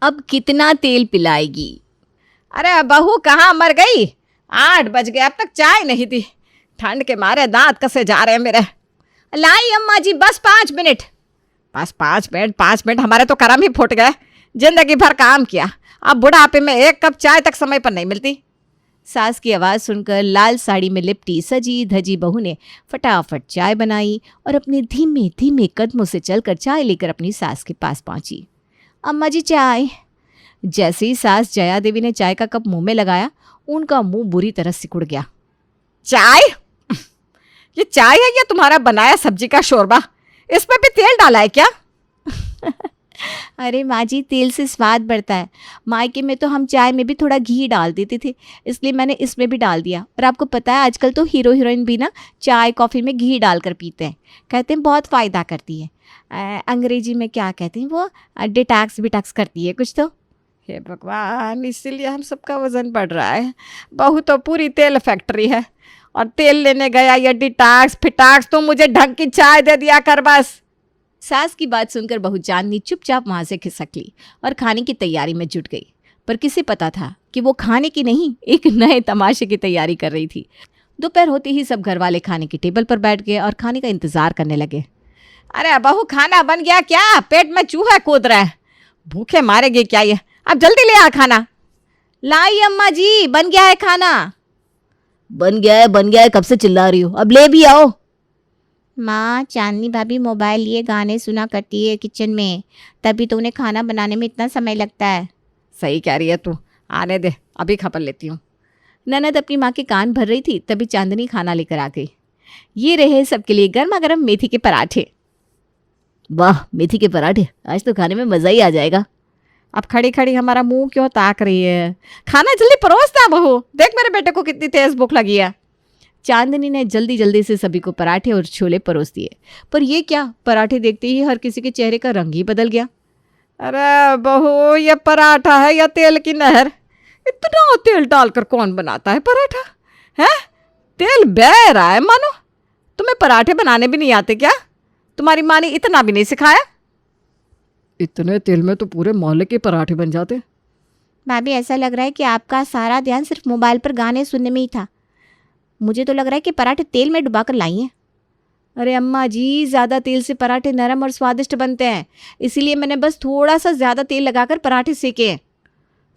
अब कितना तेल पिलाएगी? अरे बहू कहाँ मर गई? 8 बज गए, अब तक चाय नहीं दी। ठंड के मारे दांत कसे जा रहे हैं मेरे। लाई अम्मा जी, बस 5 मिनट। बस 5 मिनट? 5 मिनट हमारे तो करम ही फूट गए। जिंदगी भर काम किया, अब बुढ़ापे में 1 कप चाय तक समय पर नहीं मिलती। सास की आवाज़ सुनकर लाल साड़ी में लिपटी सजी धजी बहू ने फटाफट चाय बनाई और अपने धीमे धीमे कदमों से चलकर चाय लेकर अपनी सास के पास पहुंची। अम्मा जी चाय। जैसे ही सास जया देवी ने चाय का कप मुंह में लगाया, उनका मुंह बुरी तरह सिकुड़ गया। चाय? ये चाय है या तुम्हारा बनाया सब्जी का शोरबा? इसमें भी तेल डाला है क्या? अरे माँ जी, तेल से स्वाद बढ़ता है। मायके में तो हम चाय में भी थोड़ा घी डाल देते थे, इसलिए मैंने इसमें भी डाल दिया। और आपको पता है आजकल तो हीरो हीरोइन भी ना चाय कॉफ़ी में घी डालकर पीते हैं। कहते हैं बहुत फ़ायदा करती है। अंग्रेजी में क्या कहते हैं वो, डिटॉक्स विटॉक्स करती है कुछ तो। हे भगवान, इसीलिए हम सबका वजन बढ़ रहा है। बहू तो पूरी तेल फैक्ट्री है, और तेल लेने गया ये डिटॉक्स फिटॉक्स। तो मुझे ढंग की चाय दे दिया कर बस। सास की बात सुनकर बहू चांदनी चुपचाप वहां से खिसक ली और खाने की तैयारी में जुट गई। पर किसे पता था कि वो खाने की नहीं, एक नए तमाशे की तैयारी कर रही थी। दोपहर होते ही सब घर वाले खाने की टेबल पर बैठ गए और खाने का इंतजार करने लगे। अरे बहू, खाना बन गया क्या? पेट में चूहा कूद रहा है। भूखे मारेगी क्या ये? अब जल्दी ले आ खाना। लाई अम्मा जी, बन गया है खाना। बन गया है, कब से चिल्ला रही हो? अब ले भी आओ। माँ, चांदनी भाभी मोबाइल लिए गाने सुना करती है किचन में, तभी तो उन्हें खाना बनाने में इतना समय लगता है। सही कह रही है तू, आने दे, अभी खबर लेती हूँ। ननद अपनी माँ के कान भर रही थी, तभी चांदनी खाना लेकर आ गई। ये रहे सबके लिए गर्मा गर्म मेथी के पराठे। वाह, मेथी के पराठे, आज तो खाने में मज़ा ही आ जाएगा। अब खड़ी खड़ी हमारा मुंह क्यों ताक रही है? खाना जल्दी परोस ना बहू, देख मेरे बेटे को कितनी तेज भूख लगी है। चांदनी ने जल्दी जल्दी से सभी को पराठे और छोले परोस दिए। पर ये क्या, पराठे देखते ही हर किसी के चेहरे का रंग ही बदल गया। अरे बहू, ये पराठा है या तेल की नहर? इतना तेल डालकर कौन बनाता है पराठा? है तेल बह रहा है मानो। तुम्हें पराठे बनाने भी नहीं आते क्या? तुम्हारी माँ ने इतना भी नहीं सिखाया? इतने तेल में तो पूरे मोहल्ले के पराठे बन जाते। भाभी, ऐसा लग रहा है कि आपका सारा ध्यान सिर्फ मोबाइल पर गाने सुनने में ही था। मुझे तो लग रहा है कि पराठे तेल में डुबाकर लाई हैं। अरे अम्मा जी, ज़्यादा तेल से पराठे नरम और स्वादिष्ट बनते हैं, इसीलिए मैंने बस थोड़ा सा ज़्यादा तेल लगाकर पराठे सेके हैं।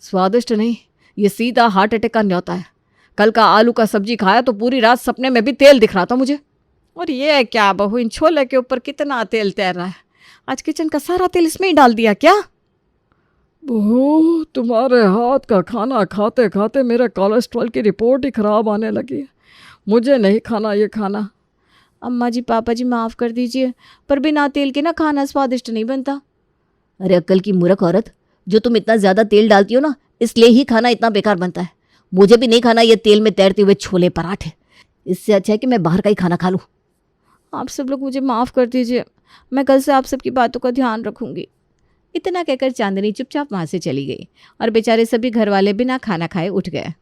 स्वादिष्ट नहीं, ये सीधा हार्ट अटैक का न्योता है। कल का आलू का सब्जी खाया तो पूरी रात सपने में भी तेल दिख रहा था मुझे। और ये क्या बहू, इन छोले के ऊपर कितना तेल तैर रहा है? आज किचन का सारा तेल इसमें ही डाल दिया क्या? बहू, तुम्हारे हाथ का खाना खाते खाते मेरे कोलेस्ट्रॉल की रिपोर्ट ही खराब आने लगी। मुझे नहीं खाना ये खाना। अम्मा जी, पापा जी, माफ़ कर दीजिए, पर बिना तेल के ना खाना स्वादिष्ट नहीं बनता। अरे अक्ल की मूर्ख औरत, जो तुम इतना ज़्यादा तेल डालती हो ना, इसलिए ही खाना इतना बेकार बनता है। मुझे भी नहीं खाना ये तेल में तैरते हुए छोले पराठे। इससे अच्छा है कि मैं बाहर का ही खाना खा लूँ। आप सब लोग मुझे माफ़ कर दीजिए, मैं कल से आप सबकी बातों का ध्यान रखूंगी। इतना कहकर चांदनी चुपचाप वहाँ से चली गई और बेचारे सभी घर वाले बिना खाना खाए उठ गए।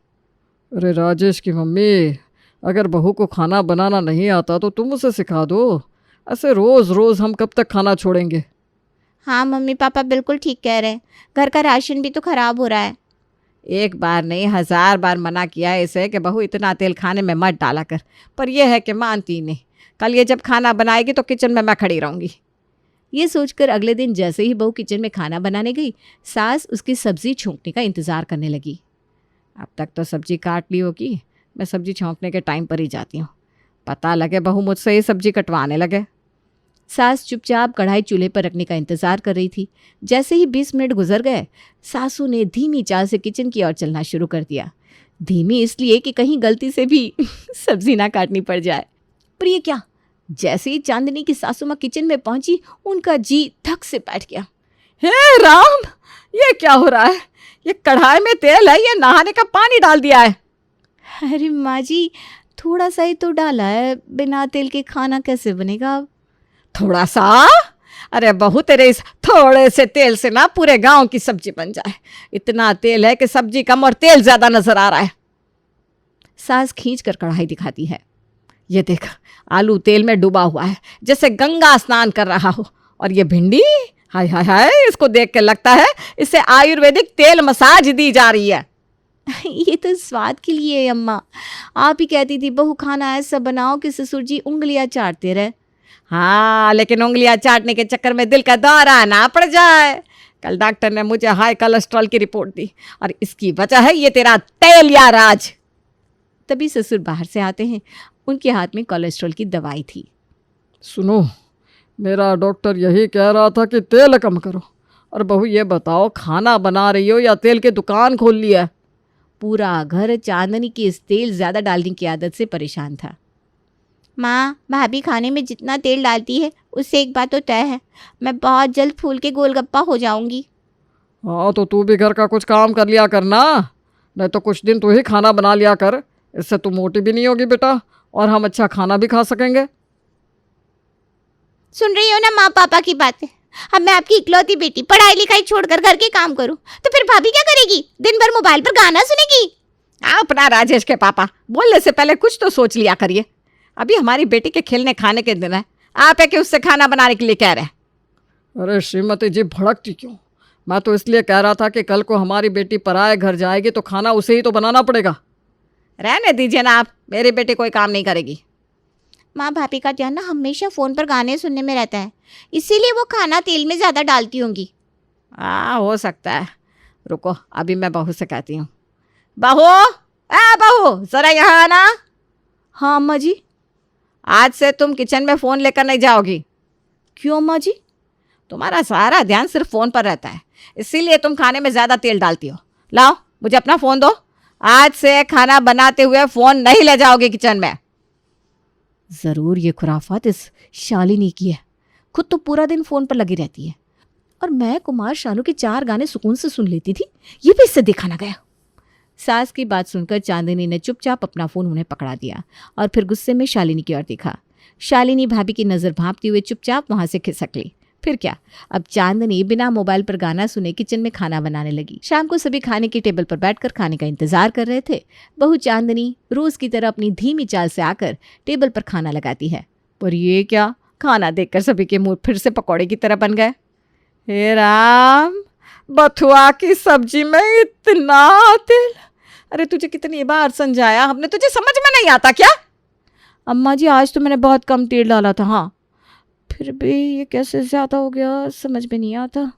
अरे राजेश की मम्मी, अगर बहू को खाना बनाना नहीं आता तो तुम उसे सिखा दो। ऐसे रोज़ रोज़ हम कब तक खाना छोड़ेंगे? हाँ मम्मी पापा बिल्कुल ठीक कह रहे हैं, घर का राशन भी तो ख़राब हो रहा है। एक बार नहीं 1000 बार मना किया है इसे कि बहू इतना तेल खाने में मत डाला कर, पर यह है कि मानती नहीं। कल ये जब खाना बनाएगी तो किचन में मैं खड़ी रहूँगी। ये सोचकर अगले दिन जैसे ही बहू किचन में खाना बनाने गई, सास उसकी सब्जी छोंकने का इंतज़ार करने लगी। अब तक तो सब्जी काट ली होगी, मैं सब्जी छोंकने के टाइम पर ही जाती हूँ। पता लगे बहू मुझसे ये सब्जी कटवाने लगे। सास चुपचाप कढ़ाई चूल्हे पर रखने का इंतज़ार कर रही थी। जैसे ही 20 मिनट गुजर गए, सासू ने धीमी चाल से किचन की ओर चलना शुरू कर दिया। धीमी इसलिए कि कहीं गलती से भी सब्जी ना काटनी पड़ जाए। पर ये क्या, जैसे ही चांदनी की सासू माँ किचन में पहुंची, उनका जी धक से बैठ गया। हे राम, ये क्या हो रहा है? ये कढ़ाई में तेल है, ये नहाने का पानी डाल दिया है। अरे माँ जी, थोड़ा सा ही तो डाला है, बिना तेल के खाना कैसे बनेगा? थोड़ा सा? अरे बहू, तेरे इस थोड़े से तेल से ना पूरे गांव की सब्जी बन जाए। इतना तेल है कि सब्जी कम और तेल ज्यादा नजर आ रहा है। सास खींच कर कढ़ाई दिखाती है। ये देख, आलू तेल में डूबा हुआ है जैसे गंगा स्नान कर रहा हो। और ये भिंडी हाय हाय हाय, इसको देख के लगता है इससे आयुर्वेदिक तेल मसाज दी जा रही है। ये तो स्वाद के लिए है अम्मा। आप ही कहती थी बहू खाना ऐसा बनाओ कि ससुर जी उंगलियां चाटते रहे। हाँ, लेकिन उंगलियां चाटने के चक्कर में दिल का दौरा ना पड़ जाए। कल डॉक्टर ने मुझे हाई कोलेस्ट्रॉल की रिपोर्ट दी और इसकी वजह है ये तेरा तेल या राज। तभी ससुर बाहर से आते हैं। उनके हाथ में कोलेस्ट्रॉल की दवाई थी। सुनो, मेरा डॉक्टर यही कह रहा था कि तेल कम करो। और बहू ये बताओ, खाना बना रही हो या तेल की दुकान खोल लिया है? पूरा घर चांदनी की इस तेल ज़्यादा डालने की आदत से परेशान था। माँ, भाभी खाने में जितना तेल डालती है उससे एक बात तो तय है, मैं बहुत जल्द फूल के गोलगप्पा हो जाऊंगी। हाँ, तो तू भी घर का कुछ काम कर लिया करना, नहीं तो कुछ दिन तू ही खाना बना लिया कर। इससे तू मोटी भी नहीं होगी बेटा, और हम अच्छा खाना भी खा सकेंगे। सुन रही हो ना माँ पापा की बातें। अब मैं आपकी इकलौती बेटी पढ़ाई लिखाई छोड़कर घर के काम करूं तो फिर भाभी क्या करेगी? दिन भर मोबाइल पर गाना सुनेगी। अपना राजेश के पापा, बोलने से पहले कुछ तो सोच लिया करिए। अभी हमारी बेटी के खेलने खाने के दिन है, आप है कि उससे खाना बनाने के लिए कह रहे हैं। अरे श्रीमती जी, भड़कती क्यों? मैं तो इसलिए कह रहा था कि कल को हमारी बेटी पराए घर जाएगी तो खाना उसे ही तो बनाना पड़ेगा। रहने दीजिए ना आप, मेरी बेटी कोई काम नहीं करेगी। माँ, भाभी का ध्यान ना हमेशा फ़ोन पर गाने सुनने में रहता है, इसीलिए वो खाना तेल में ज़्यादा डालती होंगी। हाँ, हो सकता है। रुको, अभी मैं बहू से कहती हूँ। बहू, बहू जरा यहाँ आना। हाँ अम्मा जी। आज से तुम किचन में फ़ोन लेकर नहीं जाओगी। क्यों अम्मा जी? तुम्हारा सारा ध्यान सिर्फ फ़ोन पर रहता है, इसीलिए तुम खाने में ज़्यादा तेल डालती हो। लाओ मुझे अपना फ़ोन दो। आज से खाना बनाते हुए फ़ोन नहीं ले जाओगे किचन में। ज़रूर ये खुराफात इस शालिनी की है। खुद तो पूरा दिन फ़ोन पर लगी रहती है, और मैं कुमार शानू के 4 गाने सुकून से सुन लेती थी, ये भी इससे देखा ना गया। सास की बात सुनकर चांदनी ने चुपचाप अपना फ़ोन उन्हें पकड़ा दिया और फिर गुस्से में शालिनी की ओर देखा। शालिनी भाभी की नज़र भांपती हुए चुपचाप वहां से खिसक ली। फिर क्या, अब चांदनी बिना मोबाइल पर गाना सुने किचन में खाना बनाने लगी। शाम को सभी खाने की टेबल पर बैठकर खाने का इंतजार कर रहे थे। बहू चांदनी रोज की तरह अपनी धीमी चाल से आकर टेबल पर खाना लगाती है। पर ये क्या, खाना देखकर सभी के मुंह फिर से पकौड़े की तरह बन गए। हे राम, बथुआ की सब्जी में इतना तेल! अरे तुझे कितनी बार समझाया हमने, तुझे समझ में नहीं आता क्या? अम्मा जी, आज तो मैंने बहुत कम तेल डाला था। हाँ, फिर भी ये कैसे ज़्यादा हो गया, समझ में नहीं आता।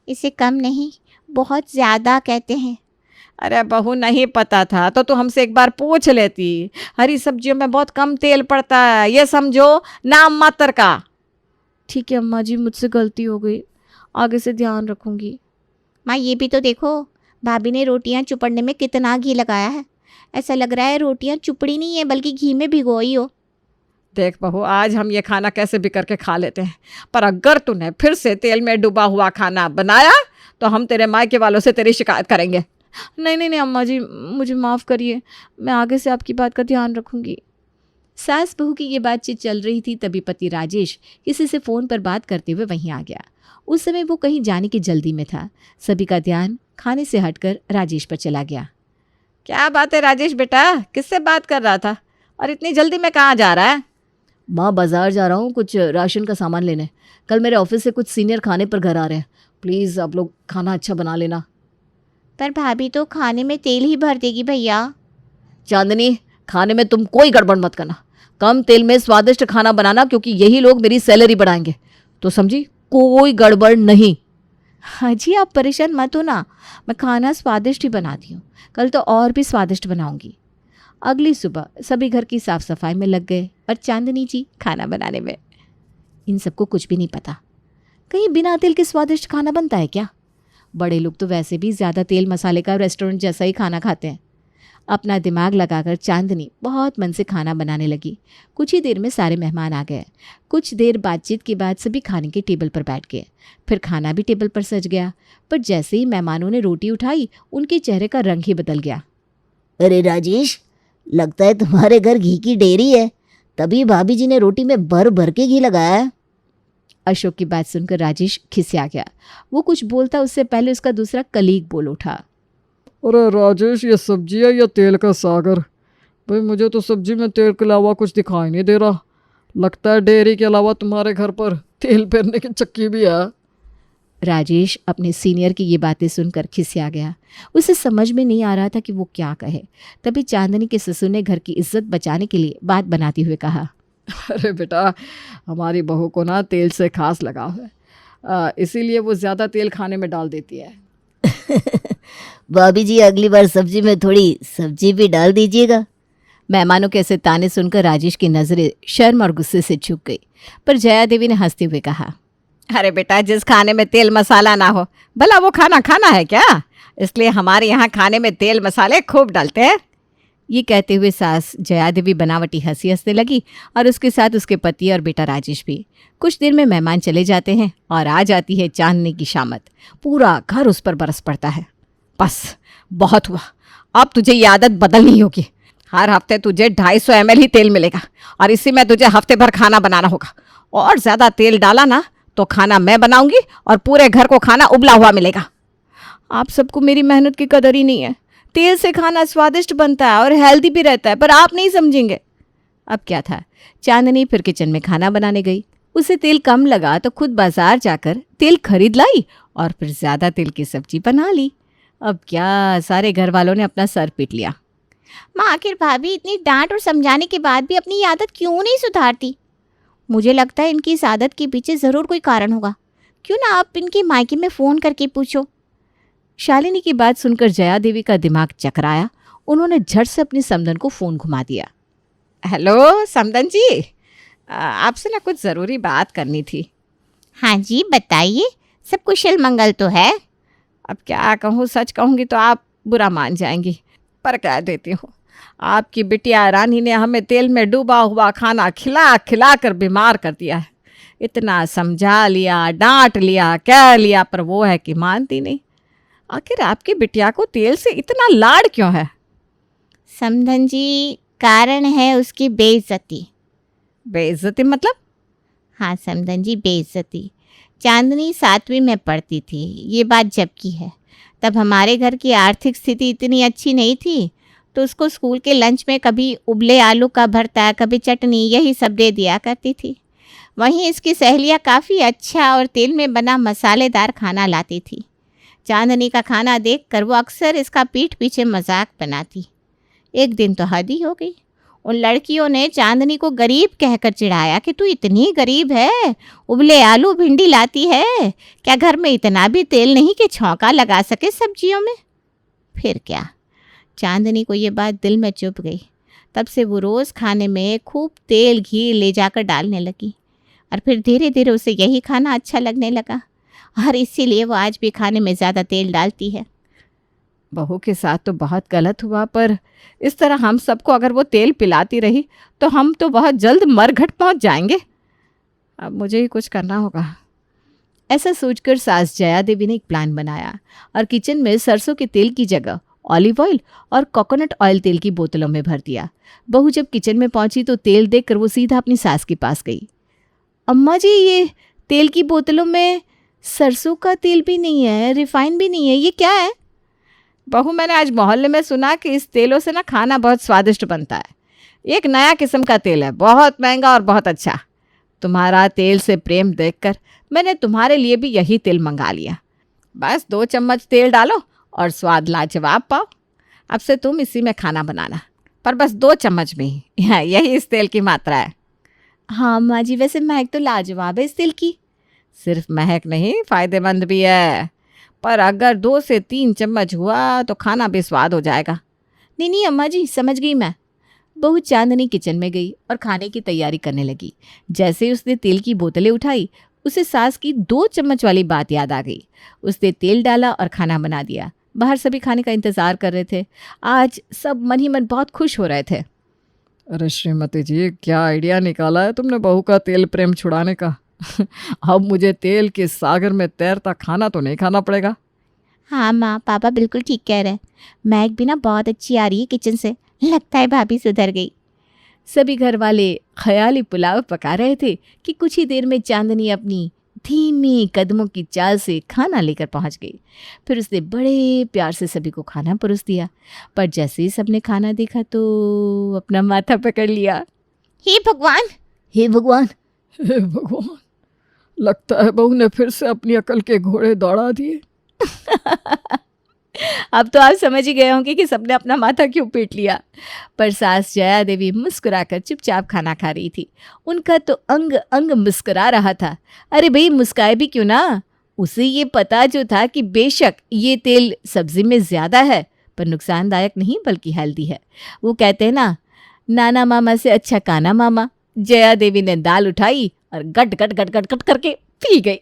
इसे कम नहीं, बहुत ज़्यादा कहते हैं। अरे बहू, नहीं पता था तो तू हमसे एक बार पूछ लेती। हरी सब्जियों में बहुत कम तेल पड़ता है, ये समझो नाम मात्र का। ठीक है अम्मा जी, मुझसे गलती हो गई, आगे से ध्यान रखूंगी। माँ, ये भी तो देखो, भाभी ने रोटियां चुपड़ने में कितना घी लगाया है। ऐसा लग रहा है रोटियां चुपड़ी नहीं है बल्कि घी में भिगोई हो। देख बहू, आज हम ये खाना कैसे भी करके खा लेते हैं, पर अगर तूने फिर से तेल में डूबा हुआ खाना बनाया तो हम तेरे मायके वालों से तेरी शिकायत करेंगे। नहीं नहीं नहीं अम्मा जी, मुझे माफ़ करिए, मैं आगे से आपकी बात का ध्यान रखूंगी। सास बहू की ये बातचीत चल रही थी, तभी पति राजेश किसी से फ़ोन पर बात करते हुए वहीं आ गया। उस समय वो कहीं जाने की जल्दी में था। सभी का ध्यान खाने से हटकर राजेश पर चला गया। क्या बात है राजेश बेटा, किससे बात कर रहा था और इतनी जल्दी में कहाँ जा रहा है? माँ, बाजार जा रहा हूँ कुछ राशन का सामान लेने। कल मेरे ऑफिस से कुछ सीनियर खाने पर घर आ रहे हैं। प्लीज़ आप लोग खाना अच्छा बना लेना। पर भाभी तो खाने में तेल ही भर देगी भैया। चांदनी, खाने में तुम कोई गड़बड़ मत करना। कम तेल में स्वादिष्ट खाना बनाना, क्योंकि यही लोग मेरी सैलरी बढ़ाएंगे। तो समझी, कोई गड़बड़ नहीं। हाँ जी, आप परेशान मत हो ना, मैं खाना स्वादिष्ट ही बनाती हूँ। कल तो और भी स्वादिष्ट बनाऊंगी। अगली सुबह सभी घर की साफ सफाई में लग गए और चांदनी जी खाना बनाने में। इन सबको कुछ भी नहीं पता, कहीं बिना तेल के स्वादिष्ट खाना बनता है क्या? बड़े लोग तो वैसे भी ज़्यादा तेल मसाले का रेस्टोरेंट जैसा ही खाना खाते हैं। अपना दिमाग लगाकर चांदनी बहुत मन से खाना बनाने लगी। कुछ ही देर में सारे मेहमान आ गए। कुछ देर बातचीत के बाद सभी खाने के टेबल पर बैठ गए। फिर खाना भी टेबल पर सज गया, पर जैसे ही मेहमानों ने रोटी उठाई उनके चेहरे का रंग ही बदल गया। अरे राजेश, लगता है तुम्हारे घर घी की डेयरी है, तभी भाभी जी ने रोटी में भर भर के घी लगाया है। अशोक की बात सुनकर राजेश खिसिया गया। वो कुछ बोलता उससे पहले उसका दूसरा कलीग बोल उठा। अरे राजेश, ये सब्जी है या तेल का सागर? भाई मुझे तो सब्जी में तेल के अलावा कुछ दिखाई नहीं दे रहा। लगता है डेयरी के अलावा तुम्हारे घर पर तेल पेरने की चक्की भी है। राजेश अपने सीनियर की ये बातें सुनकर खिसिया गया। उसे समझ में नहीं आ रहा था कि वो क्या कहे। तभी चांदनी के ससुर ने घर की इज्जत बचाने के लिए बात बनाते हुए कहा, अरे बेटा, हमारी बहू को ना तेल से खास लगाव है, इसीलिए वो ज़्यादा तेल खाने में डाल देती है। भाभी जी, अगली बार सब्जी में थोड़ी सब्जी भी डाल दीजिएगा। मेहमानों के ऐसे ताने सुनकर राजेश की नजरें शर्म और गुस्से से झुक गई, पर जया देवी ने हंसते हुए कहा, अरे बेटा, जिस खाने में तेल मसाला ना हो भला वो खाना खाना है क्या? इसलिए हमारे यहाँ खाने में तेल मसाले खूब डालते हैं। ये कहते हुए सास जया देवी बनावटी हंसी हंसने लगी और उसके साथ उसके पति और बेटा राजेश भी। कुछ देर में मेहमान चले जाते हैं और आ जाती है चांदनी की शामत। पूरा घर उस पर बरस पड़ता है। बस बहुत हुआ, अब तुझे ये आदत बदलनी होगी। हर हफ्ते तुझे 250 ml ही तेल मिलेगा और इसी में तुझे हफ्ते भर खाना बनाना होगा। और ज़्यादा तेल डाला ना तो खाना मैं बनाऊंगी और पूरे घर को खाना उबला हुआ मिलेगा। आप सबको मेरी मेहनत की कदर ही नहीं है। तेल से खाना स्वादिष्ट बनता है और हेल्दी भी रहता है, पर आप नहीं समझेंगे। अब क्या था, चांदनी फिर किचन में खाना बनाने गई। उसे तेल कम लगा तो खुद बाजार जाकर तेल खरीद लाई और फिर ज़्यादा तेल की सब्जी बना ली। अब क्या, सारे घर वालों ने अपना सर पीट लिया। माँ, आखिर भाभी इतनी डांट और समझाने के बाद भी अपनी ये आदत क्यों नहीं सुधारती? मुझे लगता है इनकी इस आदत के पीछे ज़रूर कोई कारण होगा। क्यों ना आप इनके मायके में फ़ोन करके पूछो। शालिनी की बात सुनकर जया देवी का दिमाग चकराया। उन्होंने झट से अपनी समधन को फ़ोन घुमा दिया। हेलो समधन जी, आपसे ना कुछ ज़रूरी बात करनी थी। हाँ जी, बताइए, सब कुशल मंगल तो है? अब क्या कहूँ, सच कहूँगी तो आप बुरा मान जाएंगी, पर कह देती हूँ। आपकी बिटिया रानी ने हमें तेल में डूबा हुआ खाना खिला खिला कर बीमार कर दिया है। इतना समझा लिया, डांट लिया, कह लिया, पर वो है कि मानती नहीं। आखिर आपकी बिटिया को तेल से इतना लाड क्यों है? समधन जी, कारण है उसकी बेइज्जती। बेइज्जती मतलब? हाँ समधन जी, बेइज्जती। चांदनी 7वीं में पढ़ती थी, ये बात जब की है। तब हमारे घर की आर्थिक स्थिति इतनी अच्छी नहीं थी, तो उसको स्कूल के लंच में कभी उबले आलू का भरता, कभी चटनी, यही सब दे दिया करती थी। वहीं इसकी सहेलियाँ काफ़ी अच्छा और तेल में बना मसालेदार खाना लाती थी। चांदनी का खाना देखकर वो अक्सर इसका पीठ पीछे मजाक बनाती। एक दिन तो हद ही हो गई। उन लड़कियों ने चांदनी को गरीब कहकर चिढ़ाया कि तू इतनी गरीब है, उबले आलू भिंडी लाती है, क्या घर में इतना भी तेल नहीं कि छौंका लगा सके सब्जियों में? फिर क्या, चांदनी को ये बात दिल में चुभ गई। तब से वो रोज़ खाने में खूब तेल घी ले जाकर डालने लगी और फिर धीरे धीरे उसे यही खाना अच्छा लगने लगा और इसीलिए वो आज भी खाने में ज़्यादा तेल डालती है। बहू के साथ तो बहुत गलत हुआ, पर इस तरह हम सबको अगर वो तेल पिलाती रही तो हम तो बहुत जल्द मरघट पहुंच जाएंगे। अब मुझे ही कुछ करना होगा। ऐसा सोचकर सास जया देवी ने एक प्लान बनाया और किचन में सरसों के तेल की जगह ऑलिव ऑयल और कोकोनट ऑयल तेल की बोतलों में भर दिया। बहू जब किचन में पहुंची तो तेल देखकर वो सीधा अपनी सास के पास गई। अम्मा जी, ये तेल की बोतलों में सरसों का तेल भी नहीं है, रिफाइन भी नहीं है, ये क्या है? बहू, मैंने आज मोहल्ले में सुना कि इस तेलों से ना खाना बहुत स्वादिष्ट बनता है। एक नया किस्म का तेल है, बहुत महंगा और बहुत अच्छा। तुम्हारा तेल से प्रेम देखकर मैंने तुम्हारे लिए भी यही तेल मंगा लिया। बस 2 चम्मच तेल डालो और स्वाद लाजवाब पाओ। अब से तुम इसी में खाना बनाना, पर बस 2 चम्मच में ही। यही इस तेल की मात्रा है। हाँ माँ जी, वैसे महक तो लाजवाब है इस तेल की। सिर्फ महक नहीं, फ़ायदेमंद भी है, पर अगर 2 से 3 चम्मच हुआ तो खाना भी स्वाद हो जाएगा। नहीं नहीं अम्मा जी, समझ गई मैं। बहू चांदनी किचन में गई और खाने की तैयारी करने लगी। जैसे ही उसने तेल की बोतलें उठाई, उसे सास की 2 चम्मच वाली बात याद आ गई। उसने तेल डाला और खाना बना दिया। बाहर सभी खाने का इंतज़ार कर रहे थे। आज सब मन ही मन बहुत खुश हो रहे थे। अरे श्रीमती जी, क्या आइडिया निकाला है तुमने बहू का तेल प्रेम छुड़ाने का। अब मुझे तेल के सागर में तैरता खाना तो नहीं खाना पड़ेगा। हाँ माँ, पापा बिल्कुल ठीक कह रहे हैं। महक भी ना बहुत अच्छी आ रही है किचन से। लगता है भाभी सुधर गई। सभी घर वाले ख्याली पुलाव पका रहे थे कि कुछ ही देर में चांदनी अपनी धीमी कदमों की चाल से खाना लेकर पहुंच गई। फिर उसने बड़े प्यार से सभी को खाना परोस दिया, पर जैसे ही सबने खाना देखा तो अपना माथा पकड़ लिया। हे भगवान! हे भगवान! हे भगवान, लगता है बहू ने फिर से अपनी अकल के घोड़े दौड़ा दिए। अब तो आप समझ ही गए होंगे कि सबने अपना माथा क्यों पीट लिया। पर सास जया देवी मुस्कुराकर चुपचाप खाना खा रही थी। उनका तो अंग अंग मुस्कुरा रहा था। अरे भाई, मुस्काए भी क्यों ना। उसे ये पता जो था कि बेशक ये तेल सब्जी में ज्यादा है, पर नुकसानदायक नहीं बल्कि हेल्दी है। वो कहते हैं ना, नाना मामा से अच्छा काना मामा। जया देवी ने दाल उठाई और गट गट गट गट गट करके पी गई।